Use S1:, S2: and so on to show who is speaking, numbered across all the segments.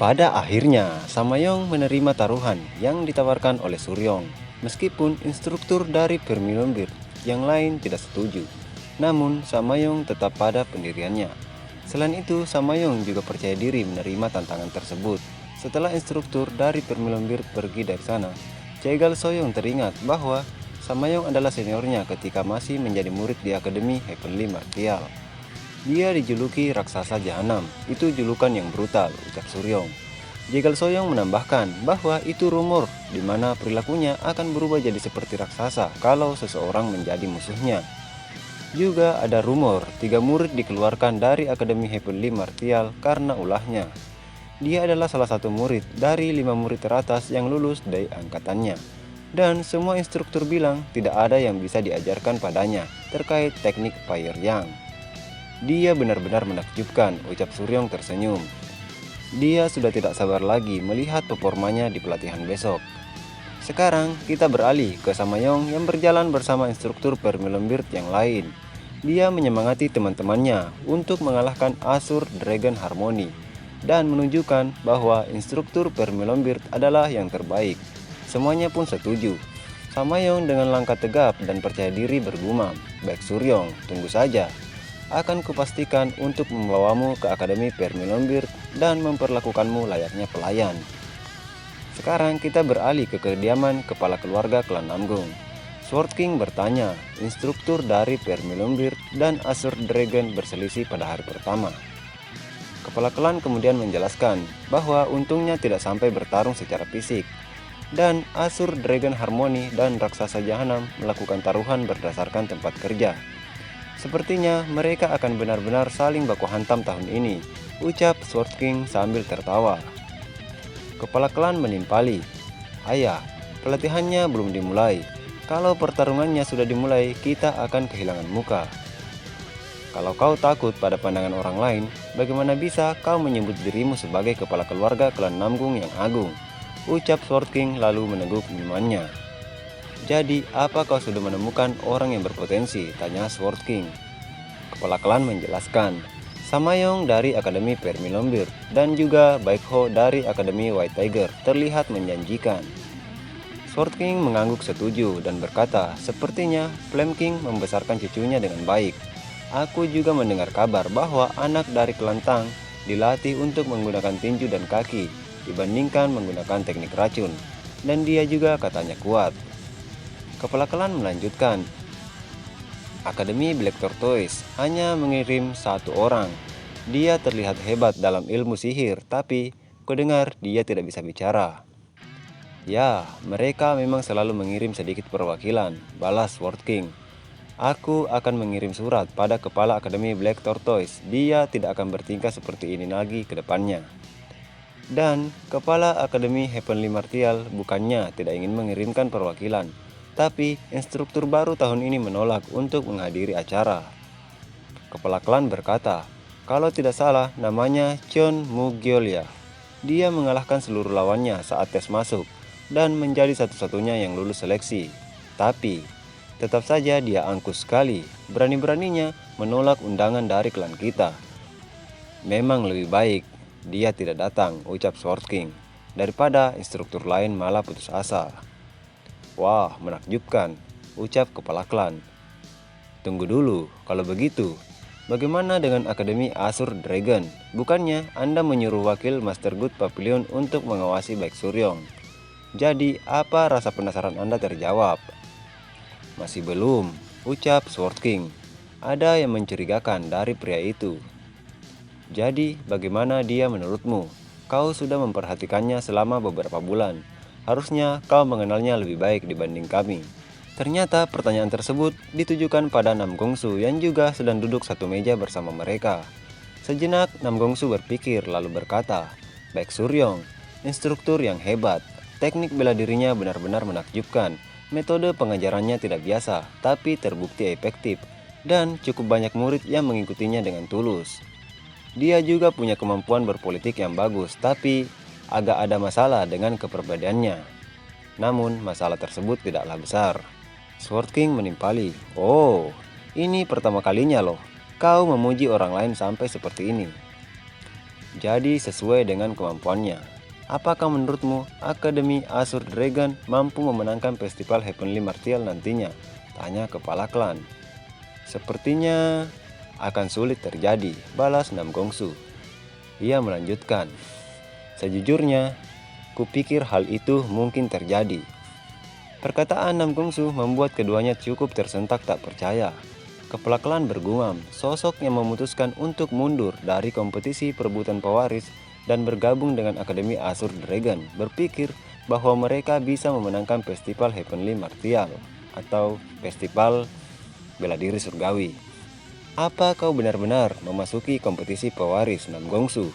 S1: Pada akhirnya, Samayong menerima taruhan yang ditawarkan oleh Suryong, meskipun instruktur dari Permilombir yang lain tidak setuju. Namun, Samayong tetap pada pendiriannya. Selain itu, Samayong juga percaya diri menerima tantangan tersebut. Setelah instruktur dari Permilombir pergi dari sana, Jegal Soyong teringat bahwa Samayong adalah seniornya ketika masih menjadi murid di Akademi Heavenly Martial. Dia dijuluki raksasa jahanam, itu julukan yang brutal, ucap Suryong. Jegal Soyong menambahkan bahwa itu rumor di mana perilakunya akan berubah jadi seperti raksasa kalau seseorang menjadi musuhnya. Juga ada rumor 3 murid dikeluarkan dari Akademi Heavenly Martial karena ulahnya. Dia adalah salah satu murid dari 5 murid teratas yang lulus dari angkatannya. Dan semua instruktur bilang tidak ada yang bisa diajarkan padanya terkait teknik Fire Yang. Dia benar-benar menakjubkan, ucap Suryong tersenyum. Dia sudah tidak sabar lagi melihat performanya di pelatihan besok. Sekarang kita beralih ke Samayong yang berjalan bersama instruktur Permilombir yang lain. Dia menyemangati teman-temannya untuk mengalahkan Asur Dragon Harmony dan menunjukkan bahwa instruktur Permilombir adalah yang terbaik. Semuanya pun setuju. Samayong dengan langkah tegap dan percaya diri bergumam, "Baik Suryong, tunggu saja. Akan kupastikan untuk membawamu ke Akademi Permilombir dan memperlakukanmu layaknya pelayan." Sekarang kita beralih ke kediaman kepala keluarga klan Namgung. Sword King bertanya, instruktur dari Permilombir dan Asur Dragon berselisih pada hari pertama. Kepala klan kemudian menjelaskan bahwa untungnya tidak sampai bertarung secara fisik, dan Asur Dragon Harmony dan Raksasa Jahanam melakukan taruhan berdasarkan tempat kerja. Sepertinya mereka akan benar-benar saling baku hantam tahun ini, ucap Sword King sambil tertawa. Kepala klan menimpali, "Ayah, pelatihannya belum dimulai. Kalau pertarungannya sudah dimulai, kita akan kehilangan muka. Kalau kau takut pada pandangan orang lain, bagaimana bisa kau menyebut dirimu sebagai kepala keluarga klan Namgung yang agung?" ucap Sword King lalu meneguk minumannya. "Jadi, apa kau sudah menemukan orang yang berpotensi?" tanya Sword King. Kepala klan menjelaskan, Samayong dari Akademi Permilombir dan juga Baekho dari Akademi White Tiger terlihat menjanjikan. Sword King mengangguk setuju dan berkata, "Sepertinya Flame King membesarkan cucunya dengan baik. Aku juga mendengar kabar bahwa anak dari klan Tang dilatih untuk menggunakan tinju dan kaki dibandingkan menggunakan teknik racun, dan dia juga katanya kuat." Kepala klan melanjutkan, "Akademi Black Tortoise hanya mengirim 1 orang. Dia terlihat hebat dalam ilmu sihir, tapi kudengar dia tidak bisa bicara." "Ya, mereka memang selalu mengirim sedikit perwakilan," balas Sword King. "Aku akan mengirim surat pada kepala Akademi Black Tortoise. Dia tidak akan bertingkah seperti ini lagi ke depannya." Dan kepala Akademi Heavenly Martial bukannya tidak ingin mengirimkan perwakilan, tapi instruktur baru tahun ini menolak untuk menghadiri acara. Kepala klan berkata, kalau tidak salah namanya Chon Mugyolia. Dia mengalahkan seluruh lawannya saat tes masuk dan menjadi satu-satunya yang lulus seleksi. Tapi tetap saja dia angkuh sekali, berani-beraninya menolak undangan dari klan kita. "Memang lebih baik dia tidak datang," ucap Sword King, "daripada instruktur lain malah putus asa." "Wah, menakjubkan," ucap kepala klan. "Tunggu dulu, kalau begitu, bagaimana dengan Akademi Asur Dragon? Bukannya Anda menyuruh wakil Master Good Pavilion untuk mengawasi Baek Suryong? Jadi, apa rasa penasaran Anda terjawab?" "Masih belum," ucap Sword King. "Ada yang mencurigakan dari pria itu." "Jadi, bagaimana dia menurutmu? Kau sudah memperhatikannya selama beberapa bulan. Harusnya kau mengenalnya lebih baik dibanding kami." Ternyata pertanyaan tersebut ditujukan pada Nam Gongsu yang juga sedang duduk satu meja bersama mereka. Sejenak Nam Gongsu berpikir lalu berkata, "Baek Suryong, instruktur yang hebat. Teknik bela dirinya benar-benar menakjubkan. Metode pengajarannya tidak biasa, tapi terbukti efektif. Dan cukup banyak murid yang mengikutinya dengan tulus. Dia juga punya kemampuan berpolitik yang bagus, tapi agak ada masalah dengan kepribadiannya. Namun masalah tersebut tidaklah besar." Sword King menimpali, "Oh, ini pertama kalinya loh kau memuji orang lain sampai seperti ini." jadi sesuai dengan kemampuannya. Apakah menurutmu Akademi Azure Dragon mampu memenangkan festival Heavenly Martial nantinya? Tanya kepala klan. Sepertinya akan sulit terjadi, balas Nam Gongsu. Ia melanjutkan, sejujurnya, kupikir hal itu mungkin terjadi. Perkataan Nam Gongsu membuat keduanya cukup tersentak tak percaya. Kepala klan bergumam, sosok yang memutuskan untuk mundur dari kompetisi perebutan pewaris dan bergabung dengan Akademi Azure Dragon berpikir bahwa mereka bisa memenangkan festival Heavenly Martial atau festival bela diri surgawi. Apa kau benar-benar memasuki kompetisi pewaris, Nam Gongsu?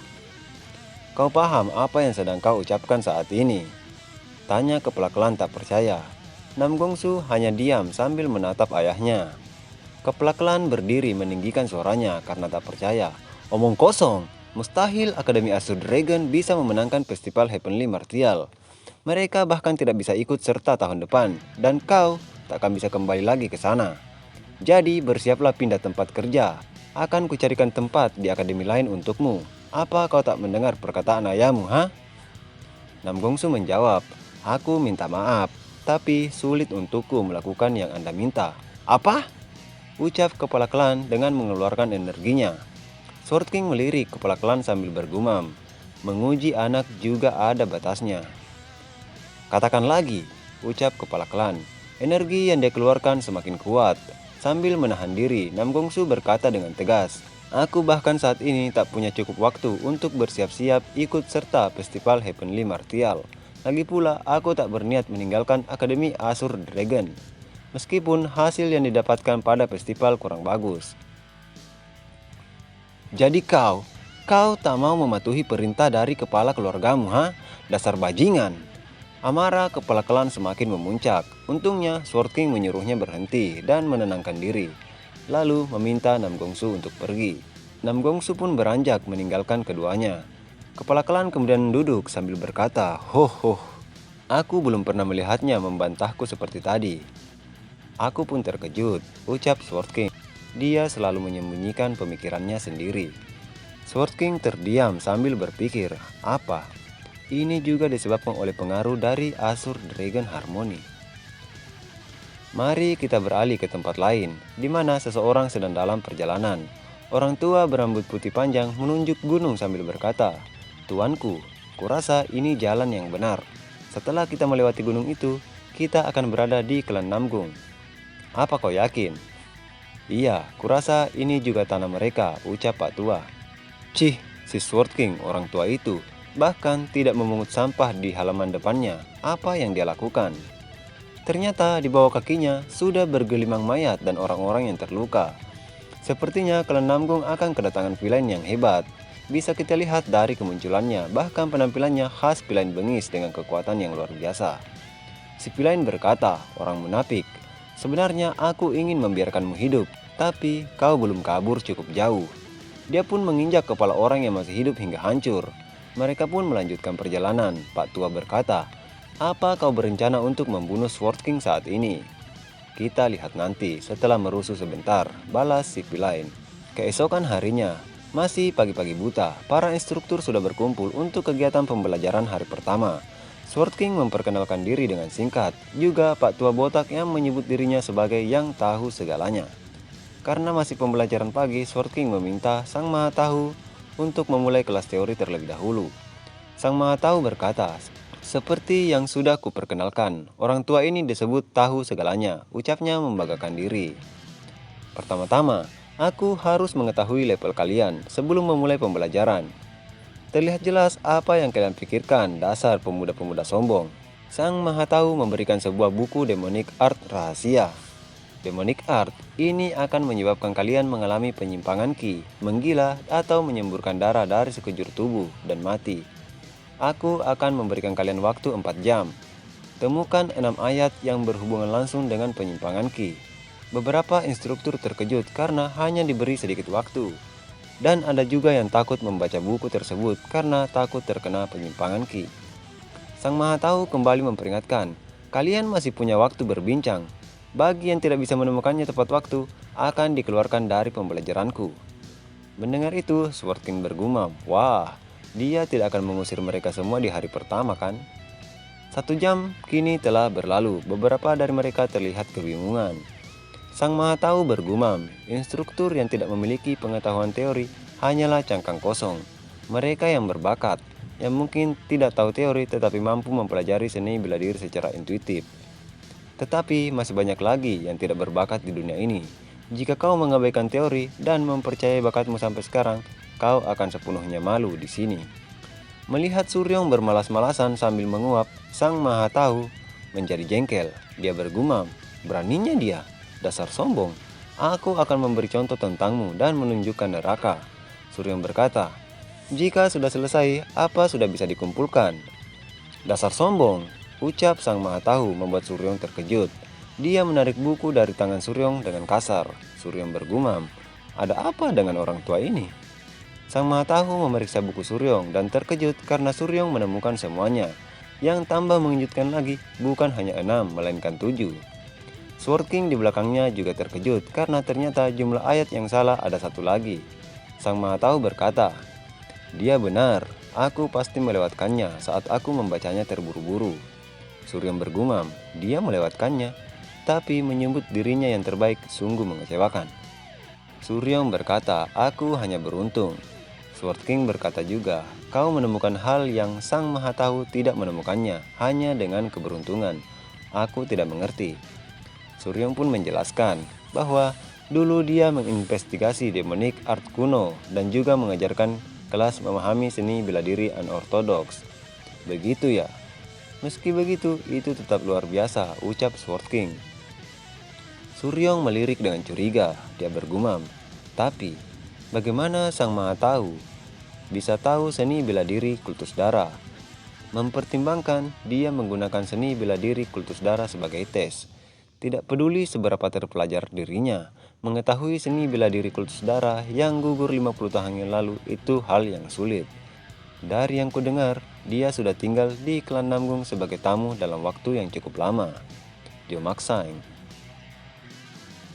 S1: Kau paham apa yang sedang kau ucapkan saat ini? Tanya kepala klan tak percaya. Nam Gongsu hanya diam sambil menatap ayahnya. Kepala klan berdiri meninggikan suaranya karena tak percaya. Omong kosong, mustahil Akademi Azure Dragon bisa memenangkan festival Heavenly Martial. Mereka bahkan tidak bisa ikut serta tahun depan, dan kau tak akan bisa kembali lagi ke sana. Jadi bersiaplah pindah tempat kerja. Akan kucarikan tempat di akademi lain untukmu. Apa kau tak mendengar perkataan ayahmu, ha? Nam Gongsu menjawab, aku minta maaf, tapi sulit untukku melakukan yang Anda minta. Apa? Ucap kepala klan dengan mengeluarkan energinya. Sword King melirik kepala klan sambil bergumam. Menguji anak juga ada batasnya. Katakan lagi, ucap kepala klan. Energi yang dia keluarkan semakin kuat. Sambil menahan diri, Nam Gongsu berkata dengan tegas, aku bahkan saat ini tak punya cukup waktu untuk bersiap-siap ikut serta festival Heavenly Martial. Lagi pula, aku tak berniat meninggalkan Akademi Azure Dragon. Meskipun hasil yang didapatkan pada festival kurang bagus. Jadi kau tak mau mematuhi perintah dari kepala keluargamu, ha? Dasar bajingan. Amarah kepala klan semakin memuncak. Untungnya Sword King menyuruhnya berhenti dan menenangkan diri. Lalu meminta Nam Gongsu untuk pergi. Nam Gongsu pun beranjak meninggalkan keduanya. Kepala klan kemudian duduk sambil berkata, "Hoh, aku belum pernah melihatnya membantahku seperti tadi." Aku pun terkejut, ucap Sword King. Dia selalu menyembunyikan pemikirannya sendiri. Sword King terdiam sambil berpikir, apa? Ini juga disebabkan oleh pengaruh dari Azure Dragon Harmony. Mari kita beralih ke tempat lain, di mana seseorang sedang dalam perjalanan. Orang tua berambut putih panjang menunjuk gunung sambil berkata, "Tuanku, kurasa ini jalan yang benar. Setelah kita melewati gunung itu, kita akan berada di klan Namgung." Apa kau yakin? Iya, kurasa ini juga tanah mereka, ucap Pak Tua. Cih, si Sword King orang tua itu bahkan tidak memungut sampah di halaman depannya. Apa yang dia lakukan? Ternyata di bawah kakinya sudah bergelimang mayat dan orang-orang yang terluka. Sepertinya klan Namgung akan kedatangan villain yang hebat. Bisa kita lihat dari kemunculannya, bahkan penampilannya khas villain bengis dengan kekuatan yang luar biasa. Si villain berkata, orang munafik, sebenarnya aku ingin membiarkanmu hidup, tapi kau belum kabur cukup jauh. Dia pun menginjak kepala orang yang masih hidup hingga hancur. Mereka pun melanjutkan perjalanan. Pak Tua berkata, apa kau berencana untuk membunuh Sword King saat ini? Kita lihat nanti setelah merusuh sebentar, balas si villain. Keesokan harinya, masih pagi-pagi buta, para instruktur sudah berkumpul untuk kegiatan pembelajaran hari pertama. Sword King memperkenalkan diri dengan singkat, juga Pak Tua botak yang menyebut dirinya sebagai yang tahu segalanya. Karena masih pembelajaran pagi, Sword King meminta Sang Maha Tahu untuk memulai kelas teori terlebih dahulu. Sang Maha Tahu berkata, seperti yang sudah kuperkenalkan, orang tua ini disebut tahu segalanya, ucapnya membanggakan diri. Pertama-tama, aku harus mengetahui level kalian sebelum memulai pembelajaran. Terlihat jelas apa yang kalian pikirkan, dasar pemuda-pemuda sombong. Sang Maha Tahu memberikan sebuah buku Demonic Art rahasia. Demonic Art ini akan menyebabkan kalian mengalami penyimpangan ki, menggila, atau menyemburkan darah dari sekujur tubuh dan mati. Aku akan memberikan kalian waktu 4 jam. Temukan 6 ayat yang berhubungan langsung dengan penyimpangan ki. Beberapa instruktur terkejut karena hanya diberi sedikit waktu. Dan ada juga yang takut membaca buku tersebut karena takut terkena penyimpangan ki. Sang Maha Tahu kembali memperingatkan, kalian masih punya waktu berbincang. Bagi yang tidak bisa menemukannya tepat waktu, akan dikeluarkan dari pembelajaranku. Mendengar itu, Sword King bergumam, wah, Dia tidak akan mengusir mereka semua di hari pertama kan? 1 jam kini telah berlalu, beberapa dari mereka terlihat kebingungan. Sang Maha Tahu bergumam, instruktur yang tidak memiliki pengetahuan teori hanyalah cangkang kosong. Mereka yang berbakat, yang mungkin tidak tahu teori tetapi mampu mempelajari seni bela diri secara intuitif. Tetapi masih banyak lagi yang tidak berbakat di dunia ini. Jika kau mengabaikan teori dan mempercayai bakatmu sampai sekarang, kau akan sepenuhnya malu di sini. Melihat Suryong bermalas-malasan sambil menguap, Sang Maha Tahu menjadi jengkel. Dia bergumam, beraninya dia, dasar sombong. Aku akan memberi contoh tentangmu dan menunjukkan neraka. Suryong berkata, jika sudah selesai, apa sudah bisa dikumpulkan? Dasar sombong, ucap Sang Maha Tahu membuat Suryong terkejut. Dia menarik buku dari tangan Suryong dengan kasar. Suryong bergumam, ada apa dengan orang tua ini? Sang Maha Tahu memeriksa buku Suryong dan terkejut karena Suryong menemukan semuanya. Yang tambah mengejutkan lagi, bukan hanya 6, melainkan 7. Sword King di belakangnya juga terkejut karena ternyata jumlah ayat yang salah ada 1 lagi. Sang Maha Tahu berkata, dia benar, aku pasti melewatkannya saat aku membacanya terburu-buru. Suryong bergumam, dia melewatkannya, tapi menyebut dirinya yang terbaik sungguh mengecewakan. Suryong berkata, aku hanya beruntung. Sword King berkata juga, kau menemukan hal yang Sang Maha Tahu tidak menemukannya, hanya dengan keberuntungan. Aku tidak mengerti. Suryong pun menjelaskan bahwa dulu dia menginvestigasi demonic art kuno dan juga mengajarkan kelas memahami seni bela diri unorthodox. Begitu ya? Meski begitu, itu tetap luar biasa, ucap Sword King. Suryong melirik dengan curiga. Dia bergumam, tapi bagaimana Sang Maha Tahu bisa tahu seni bela diri kultus darah? Mempertimbangkan dia menggunakan seni bela diri kultus darah sebagai tes. Tidak peduli seberapa terpelajar dirinya, mengetahui seni bela diri kultus darah yang gugur 50 tahun yang lalu itu hal yang sulit. Dari yang kudengar, dia sudah tinggal di klan Namgung sebagai tamu dalam waktu yang cukup lama. Dio Maksang.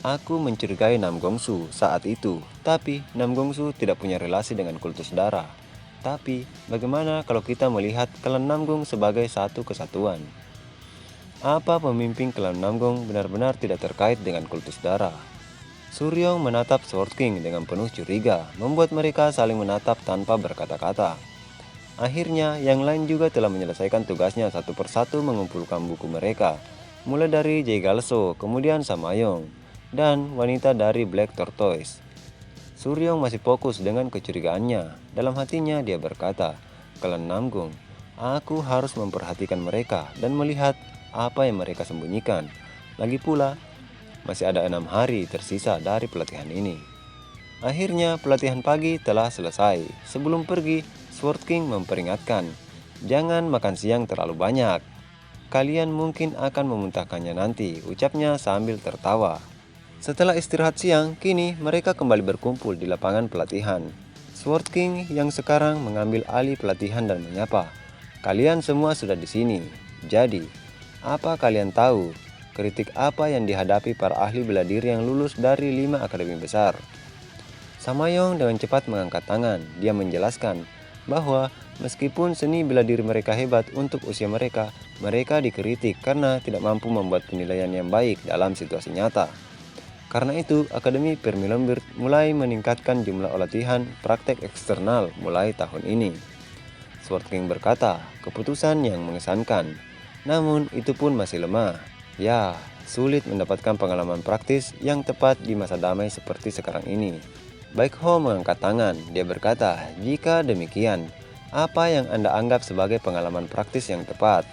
S1: Aku mencurigai Nam Gongsu saat itu, tapi Nam Gongsu tidak punya relasi dengan kultus darah. Tapi, bagaimana kalau kita melihat klan Namgung sebagai satu kesatuan? Apa pemimpin klan Namgung benar-benar tidak terkait dengan kultus darah? Suryong menatap Sword King dengan penuh curiga, membuat mereka saling menatap tanpa berkata-kata. Akhirnya, yang lain juga telah menyelesaikan tugasnya satu persatu mengumpulkan buku mereka, mulai dari Jay Galso, kemudian Samayong, dan wanita dari Black Tortoise. Suryong masih fokus dengan kecurigaannya. Dalam hatinya dia berkata, klan Namgung, aku harus memperhatikan mereka dan melihat apa yang mereka sembunyikan. Lagi pula, masih ada 6 hari tersisa dari pelatihan ini. Akhirnya pelatihan pagi telah selesai. Sebelum pergi, Sword King memperingatkan, jangan makan siang terlalu banyak. Kalian mungkin akan memuntahkannya nanti, ucapnya sambil tertawa. Setelah istirahat siang, kini mereka kembali berkumpul di lapangan pelatihan. Sword King yang sekarang mengambil alih pelatihan dan menyapa, kalian semua sudah di sini. Jadi, apa kalian tahu kritik apa yang dihadapi para ahli bela diri yang lulus dari 5 akademi besar? Samayong dengan cepat mengangkat tangan. Dia menjelaskan bahwa meskipun seni bela diri mereka hebat untuk usia mereka, mereka dikritik karena tidak mampu membuat penilaian yang baik dalam situasi nyata. Karena itu, Akademi Vermilionberg mulai meningkatkan jumlah latihan praktek eksternal mulai tahun ini. Sword King berkata, keputusan yang mengesankan. Namun, itu pun masih lemah. Ya, sulit mendapatkan pengalaman praktis yang tepat di masa damai seperti sekarang ini. Baik Ho mengangkat tangan. Dia berkata, jika demikian, apa yang Anda anggap sebagai pengalaman praktis yang tepat?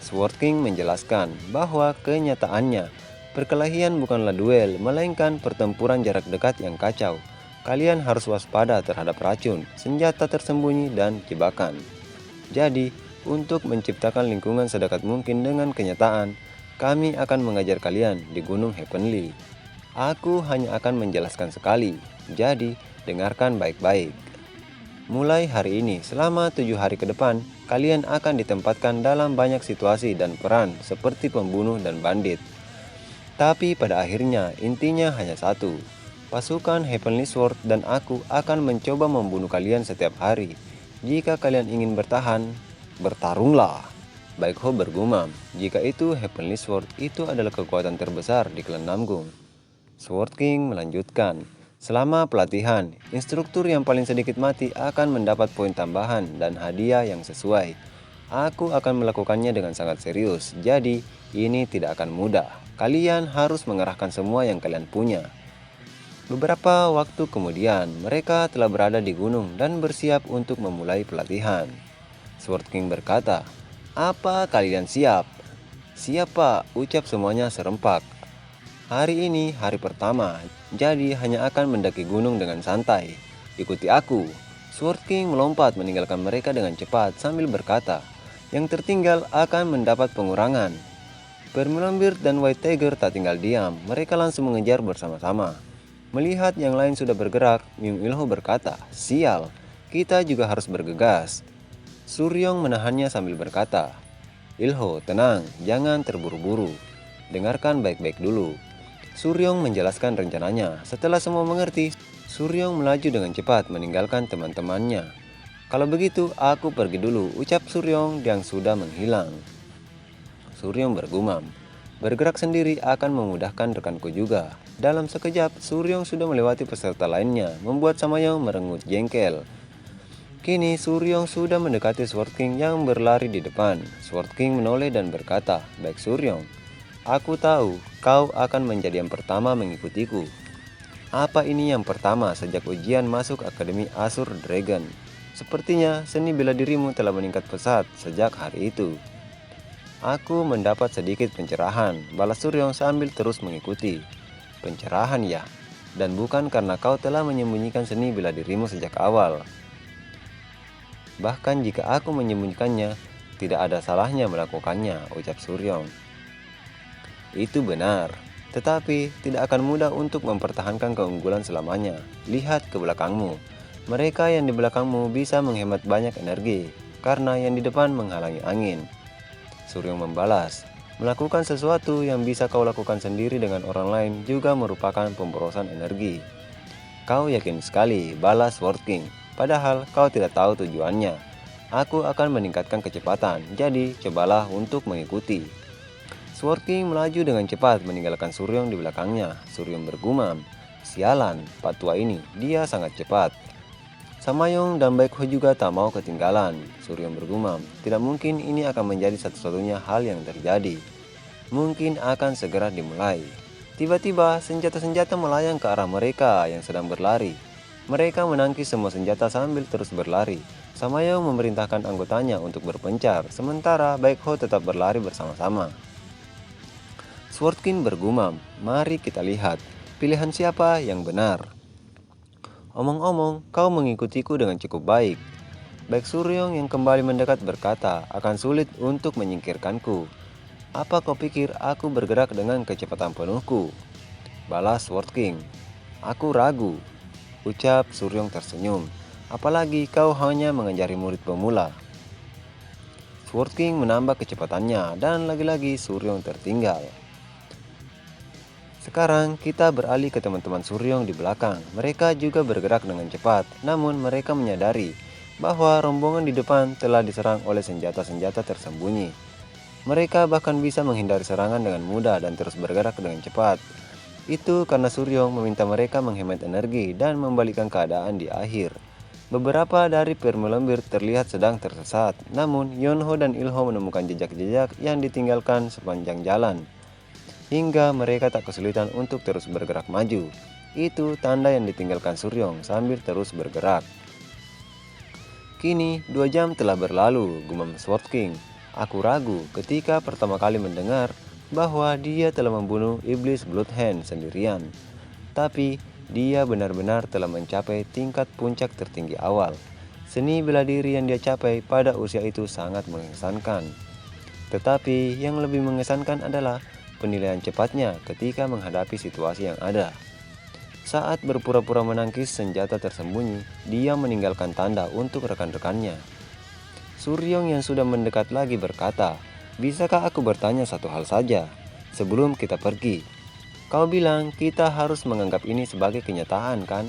S1: Sword King menjelaskan bahwa kenyataannya, perkelahian bukanlah duel, melainkan pertempuran jarak dekat yang kacau. Kalian harus waspada terhadap racun, senjata tersembunyi, dan jebakan. Jadi, untuk menciptakan lingkungan sedekat mungkin dengan kenyataan, kami akan mengajar kalian di Gunung Heavenly. Aku hanya akan menjelaskan sekali, jadi dengarkan baik-baik. Mulai hari ini, selama 7 hari ke depan, kalian akan ditempatkan dalam banyak situasi dan peran seperti pembunuh dan bandit. Tapi pada akhirnya intinya hanya satu. Pasukan Heavenly Sword dan aku akan mencoba membunuh kalian setiap hari. Jika kalian ingin bertahan, bertarunglah. Baekho bergumam, jika itu Heavenly Sword itu adalah kekuatan terbesar di klan Namgung. Sword King melanjutkan, selama pelatihan, instruktur yang paling sedikit mati akan mendapat poin tambahan dan hadiah yang sesuai. Aku akan melakukannya dengan sangat serius, jadi ini tidak akan mudah. Kalian harus mengerahkan semua yang kalian punya. Beberapa waktu kemudian, mereka telah berada di gunung dan bersiap untuk memulai pelatihan. Sword King berkata, "Apa kalian siap?" "Siap, Pak," ucap semuanya serempak. Hari ini hari pertama, jadi hanya akan mendaki gunung dengan santai. "Ikuti aku." Sword King melompat meninggalkan mereka dengan cepat sambil berkata, "Yang tertinggal akan mendapat pengurangan." Permilonbir dan White Tiger tak tinggal diam, mereka langsung mengejar bersama-sama. Melihat yang lain sudah bergerak, Myung Ilho berkata, "Sial, kita juga harus bergegas." Suryong menahannya sambil berkata, "Ilho, tenang, jangan terburu-buru. Dengarkan baik-baik dulu." Suryong menjelaskan rencananya. Setelah semua mengerti, Suryong melaju dengan cepat meninggalkan teman-temannya. "Kalau begitu, aku pergi dulu," ucap Suryong yang sudah menghilang. Suryong bergumam, "Bergerak sendiri akan memudahkan rekanku juga." Dalam sekejap, Suryong sudah melewati peserta lainnya, membuat Samayong merengut jengkel. Kini Suryong sudah mendekati Sword King yang berlari di depan. Sword King menoleh dan berkata, "Baik Suryong, aku tahu kau akan menjadi yang pertama mengikutiku." "Apa ini yang pertama sejak ujian masuk Akademi Azure Dragon? Sepertinya seni bela dirimu telah meningkat pesat sejak hari itu." "Aku mendapat sedikit pencerahan," balas Suryong sambil terus mengikuti. "Pencerahan ya, dan bukan karena kau telah menyembunyikan seni bela dirimu sejak awal. Bahkan jika aku menyembunyikannya, tidak ada salahnya melakukannya," ucap Suryong. "Itu benar, tetapi tidak akan mudah untuk mempertahankan keunggulan selamanya. Lihat ke belakangmu. Mereka yang di belakangmu bisa menghemat banyak energi, karena yang di depan menghalangi angin." Suryong membalas, "Melakukan sesuatu yang bisa kau lakukan sendiri dengan orang lain juga merupakan pemborosan energi." "Kau yakin sekali," balas Sword King. "Padahal kau tidak tahu tujuannya. Aku akan meningkatkan kecepatan, jadi cobalah untuk mengikuti." Sword King melaju dengan cepat meninggalkan Suryong di belakangnya. Suryong bergumam, "Sialan, Pak Tua ini, dia sangat cepat." Samayong dan Baekho juga tak mau ketinggalan. Suryong bergumam, "Tidak mungkin ini akan menjadi satu-satunya hal yang terjadi. Mungkin akan segera dimulai." Tiba-tiba senjata-senjata melayang ke arah mereka yang sedang berlari. Mereka menangkis semua senjata sambil terus berlari. Samayong memerintahkan anggotanya untuk berpencar, sementara Baekho tetap berlari bersama-sama. Sword King bergumam, "Mari kita lihat, pilihan siapa yang benar." "Omong-omong, kau mengikutiku dengan cukup baik." Baek Suryong yang kembali mendekat berkata, "Akan sulit untuk menyingkirkanku. Apa kau pikir aku bergerak dengan kecepatan penuhku?" balas Sword King. "Aku ragu," ucap Suryong tersenyum. "Apalagi kau hanya mengajari murid pemula." Sword King menambah kecepatannya dan lagi-lagi Suryong tertinggal. Sekarang kita beralih ke teman-teman Suryong di belakang. Mereka juga bergerak dengan cepat, namun mereka menyadari bahwa rombongan di depan telah diserang oleh senjata-senjata tersembunyi. Mereka bahkan bisa menghindari serangan dengan mudah dan terus bergerak dengan cepat. Itu karena Suryong meminta mereka menghemat energi dan membalikkan keadaan di akhir. Beberapa dari Permilonbir terlihat sedang tersesat, namun Yonho dan Ilho menemukan jejak-jejak yang ditinggalkan sepanjang jalan, hingga mereka tak kesulitan untuk terus bergerak maju. Itu tanda yang ditinggalkan Suryong sambil terus bergerak. "Kini 2 jam telah berlalu," gumam Sword King. "Aku ragu ketika pertama kali mendengar bahwa dia telah membunuh iblis Bloodhand sendirian. Tapi dia benar-benar telah mencapai tingkat puncak tertinggi awal. Seni bela diri yang dia capai pada usia itu sangat mengesankan. Tetapi yang lebih mengesankan adalah penilaian cepatnya ketika menghadapi situasi yang ada. Saat berpura-pura menangkis senjata tersembunyi, dia meninggalkan tanda untuk rekan-rekannya." Suryong yang sudah mendekat lagi berkata, "Bisakah aku bertanya satu hal saja sebelum kita pergi? Kau bilang kita harus menganggap ini sebagai kenyataan, kan?"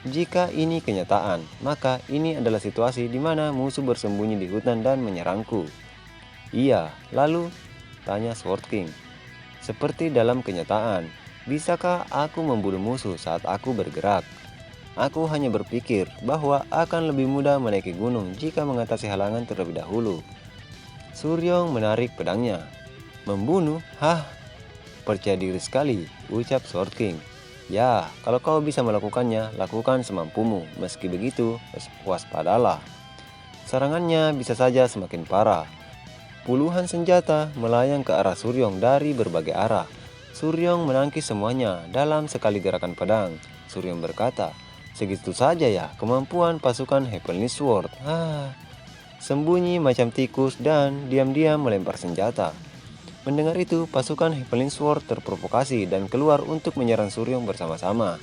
S1: Jika ini kenyataan, maka ini adalah situasi di mana musuh bersembunyi di hutan dan menyerangku. Iya, lalu tanya Sword King. Seperti dalam kenyataan, bisakah aku membunuh musuh saat aku bergerak? Aku hanya berpikir bahwa akan lebih mudah menaiki gunung jika mengatasi halangan terlebih dahulu. Suryong menarik pedangnya. Membunuh? Hah? Percaya diri sekali, ucap Sword King. Ya, kalau kau bisa melakukannya, lakukan semampumu. Meski begitu, waspadalah. Serangannya bisa saja semakin parah. Puluhan senjata melayang ke arah Suryong dari berbagai arah. Suryong menangkis semuanya dalam sekali gerakan pedang. Suryong berkata, segitu saja ya kemampuan pasukan Heavenly Sword. Sembunyi macam tikus dan diam-diam melempar senjata. Mendengar itu, pasukan Heavenly Sword terprovokasi dan keluar untuk menyerang Suryong bersama-sama.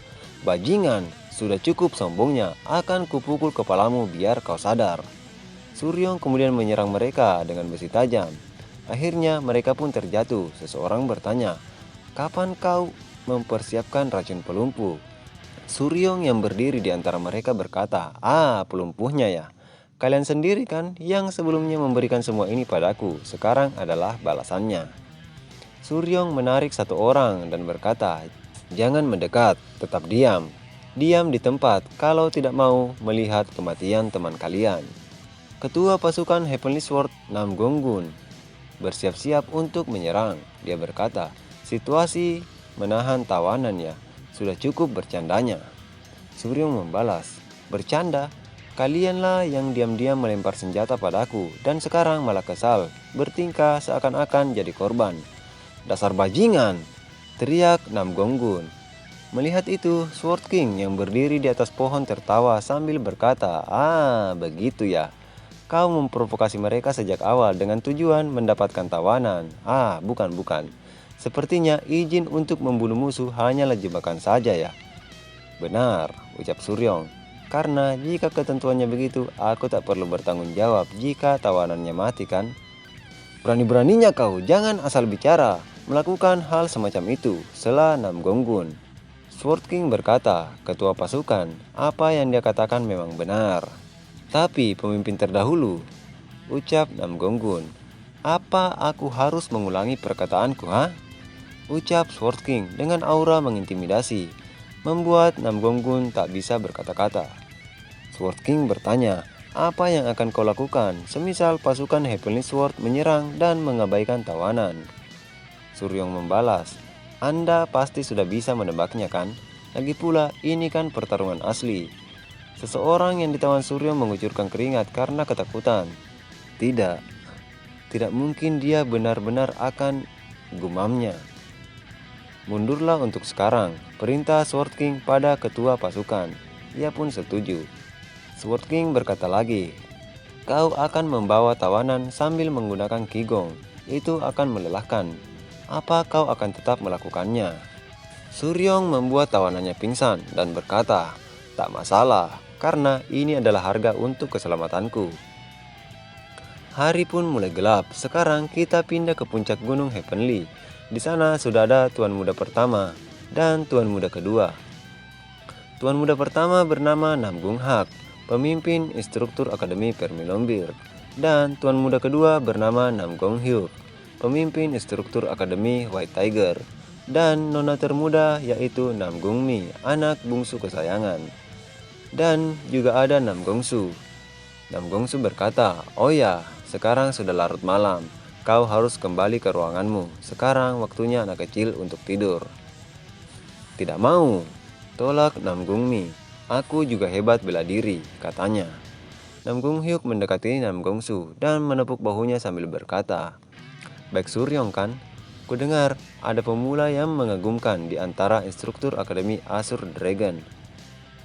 S1: Bajingan, sudah cukup sombongnya, akan kupukul kepalamu biar kau sadar. Suryong kemudian menyerang mereka dengan besi tajam. Akhirnya mereka pun terjatuh. Seseorang bertanya, kapan kau mempersiapkan racun pelumpuh? Suryong yang berdiri di antara mereka berkata, pelumpuhnya ya. Kalian sendiri kan yang sebelumnya memberikan semua ini padaku, sekarang adalah balasannya. Suryong menarik satu orang dan berkata, jangan mendekat, tetap diam. Diam di tempat kalau tidak mau melihat kematian teman kalian. Ketua pasukan Heavenly Sword, Nam Gonggun, bersiap-siap untuk menyerang. Dia berkata, situasi menahan tawanan ya, sudah cukup bercandanya. Suryong membalas, bercanda? Kalianlah yang diam-diam melempar senjata padaku dan sekarang malah kesal, bertingkah seakan-akan jadi korban. Dasar bajingan, teriak Nam Gonggun. Melihat itu, Sword King yang berdiri di atas pohon tertawa sambil berkata, begitu ya. Kau memprovokasi mereka sejak awal dengan tujuan mendapatkan tawanan. Bukan. Sepertinya izin untuk membunuh musuh hanyalah jebakan saja ya. Benar, ucap Suryong. Karena jika ketentuannya begitu, aku tak perlu bertanggung jawab jika tawanannya mati kan? Berani-beraninya kau, jangan asal bicara, melakukan hal semacam itu, sela Nam Gonggun. Sword King berkata, ketua pasukan, apa yang dia katakan memang benar. Tapi pemimpin terdahulu, ucap Nam Gonggun. Apa aku harus mengulangi perkataanku, ucap Sword King dengan aura mengintimidasi, membuat Nam Gonggun tak bisa berkata-kata. Sword King bertanya, apa yang akan kau lakukan semisal pasukan Heavenly Sword menyerang dan mengabaikan tawanan? Suryong membalas, Anda pasti sudah bisa menebaknya kan? Lagi pula ini kan pertarungan asli. Seseorang yang ditawan Suryong mengucurkan keringat karena ketakutan. Tidak mungkin dia benar-benar akan gumamnya. Mundurlah untuk sekarang, perintah Sword King pada ketua pasukan. Ia pun setuju. Sword King berkata lagi, kau akan membawa tawanan sambil menggunakan Qigong. Itu akan melelahkan. Apa kau akan tetap melakukannya? Suryong membuat tawanannya pingsan dan berkata, tak masalah, karena ini adalah harga untuk keselamatanku. Hari pun mulai gelap. Sekarang kita pindah ke puncak gunung Heavenly. Di sana sudah ada tuan muda pertama dan tuan muda kedua. Tuan muda pertama bernama Nam Gung Hak, pemimpin instruktur Akademi Permilombir, dan tuan muda kedua bernama Nam Gong Hyuk, pemimpin instruktur Akademi White Tiger, dan nona termuda yaitu Nam Gung Mi, anak bungsu kesayangan. Dan juga ada Nam Gongsu. Nam Gongsu berkata, oh ya, sekarang sudah larut malam. Kau harus kembali ke ruanganmu. Sekarang waktunya anak kecil untuk tidur. Tidak mau, tolak Nam Gung Mi. Aku juga hebat bela diri, katanya. Nam Gung Hyuk mendekati Nam Gongsu dan menepuk bahunya sambil berkata, baik Suryong kan? Kudengar ada pemula yang mengagumkan di antara instruktur Akademi Azure Dragon.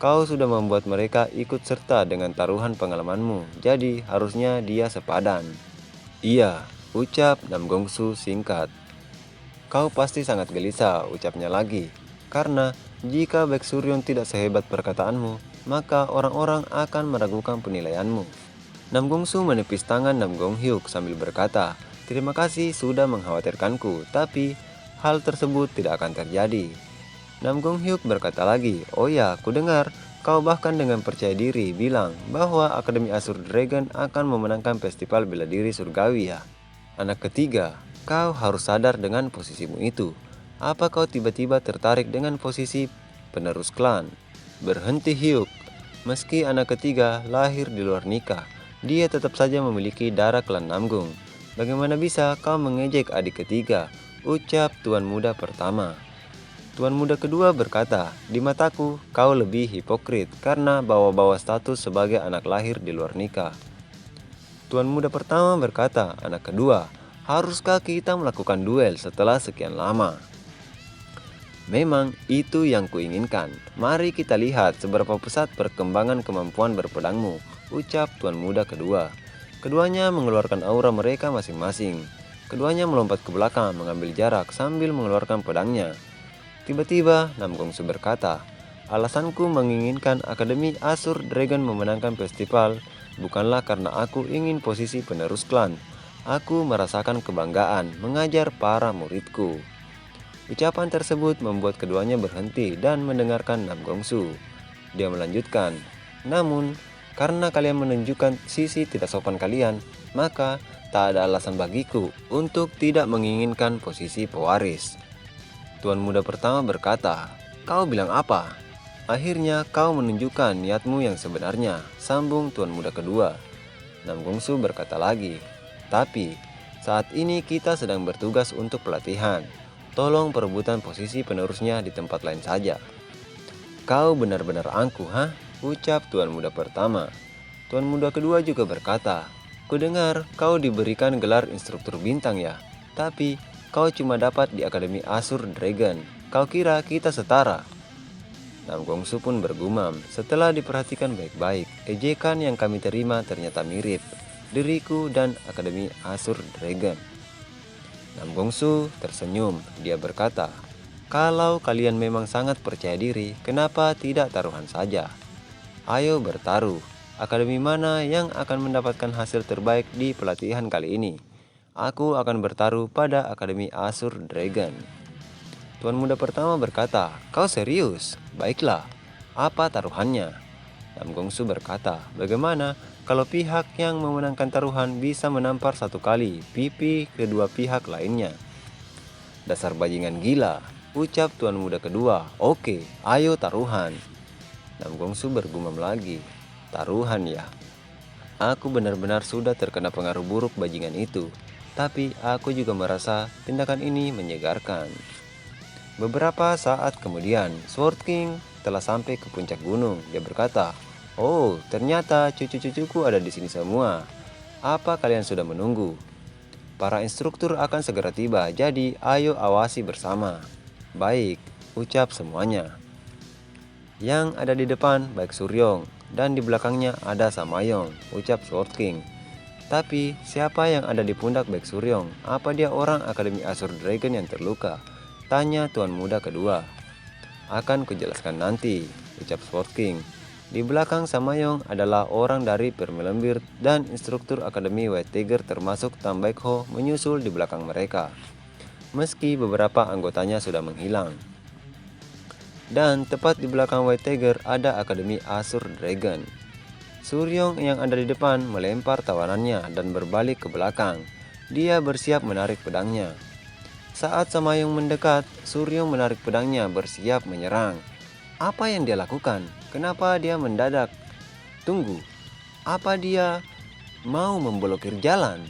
S1: Kau sudah membuat mereka ikut serta dengan taruhan pengalamanmu, jadi harusnya dia sepadan. Iya, ucap Nam Gongsu singkat. Kau pasti sangat gelisah, ucapnya lagi. Karena jika Baek Suryong tidak sehebat perkataanmu, maka orang-orang akan meragukan penilaianmu. Nam Gongsu menepis tangan Nam Gong Hyuk sambil berkata, terima kasih sudah mengkhawatirkanku, tapi hal tersebut tidak akan terjadi. Nam Gong Hyuk berkata lagi, oh ya, kudengar Kau bahkan dengan percaya diri bilang bahwa Akademi Azure Dragon akan memenangkan festival bela diri surgawi ya. Anak ketiga, kau harus sadar dengan posisimu itu. Apa kau tiba-tiba tertarik dengan posisi penerus klan? Berhenti Hyuk. Meski anak ketiga lahir di luar nikah, dia tetap saja memiliki darah klan Namgung. Bagaimana bisa kau mengejek adik ketiga? Ucap tuan muda pertama. Tuan muda kedua berkata, di mataku kau lebih hipokrit karena bawa-bawa status sebagai anak lahir di luar nikah. Tuan muda pertama berkata, anak kedua, haruskah kita melakukan duel setelah sekian lama? Memang itu yang kuinginkan. Mari kita lihat seberapa pesat perkembangan kemampuan berpedangmu, ucap tuan muda kedua. Keduanya mengeluarkan aura mereka masing-masing. Keduanya melompat ke belakang mengambil jarak sambil mengeluarkan pedangnya. Tiba-tiba Nam Gongsu berkata, alasanku menginginkan Akademi Azure Dragon memenangkan festival bukanlah karena aku ingin posisi penerus klan. Aku merasakan kebanggaan mengajar para muridku. Ucapan tersebut membuat keduanya berhenti dan mendengarkan Nam Gongsu. Dia melanjutkan, namun karena kalian menunjukkan sisi tidak sopan kalian, maka tak ada alasan bagiku untuk tidak menginginkan posisi pewaris. Tuan muda pertama berkata, kau bilang apa? Akhirnya kau menunjukkan niatmu yang sebenarnya, sambung tuan muda kedua. Nam Gongsu berkata lagi, tapi saat ini kita sedang bertugas untuk pelatihan. Tolong perebutan posisi penerusnya di tempat lain saja. Kau benar-benar angkuh, ha? Ucap tuan muda pertama. Tuan muda kedua juga berkata, kudengar kau diberikan gelar instruktur bintang ya, tapi kau cuma dapat di Akademi Azure Dragon. Kau kira kita setara? Nam Gongsu pun bergumam. Setelah diperhatikan baik-baik, ejekan yang kami terima ternyata mirip. Diriku dan Akademi Azure Dragon. Nam Gongsu tersenyum. Dia berkata, kalau kalian memang sangat percaya diri, kenapa tidak taruhan saja? Ayo bertaruh. Akademi mana yang akan mendapatkan hasil terbaik di pelatihan kali ini? Aku akan bertaruh pada Akademi Azure Dragon. Tuan muda pertama berkata, kau serius? Baiklah, apa taruhannya? Nam Gongsu berkata, bagaimana kalau pihak yang memenangkan taruhan bisa menampar satu kali pipi kedua pihak lainnya? Dasar bajingan gila, ucap tuan muda kedua. Oke, ayo taruhan. Nam Gongsu bergumam lagi, taruhan ya. Aku benar-benar sudah terkena pengaruh buruk bajingan itu. Tapi aku juga merasa tindakan ini menyegarkan. Beberapa saat kemudian, Sword King telah sampai ke puncak gunung. Dia berkata, oh ternyata cucu-cucuku ada di sini semua. Apa kalian sudah menunggu? Para instruktur akan segera tiba, jadi ayo awasi bersama. Baik, ucap semuanya. Yang ada di depan baik Suryong, dan di belakangnya ada Samayong, ucap Sword King. Tapi siapa yang ada di pundak Baek Suryong? Apa dia orang Akademi Azure Dragon yang terluka? Tanya tuan muda kedua. Akan kujelaskan nanti, ucap Sword King. Di belakang Samayong adalah orang dari Permelembir dan instruktur Akademi White Tiger termasuk Tam Baek Ho menyusul di belakang mereka. Meski beberapa anggotanya sudah menghilang. Dan tepat di belakang White Tiger ada Akademi Azure Dragon. Suryong yang ada di depan melempar tawanannya dan berbalik ke belakang. Dia bersiap menarik pedangnya. Saat Samayong mendekat, Suryong menarik pedangnya bersiap menyerang. Apa yang dia lakukan? Kenapa dia mendadak? Tunggu, apa dia mau memblokir jalan?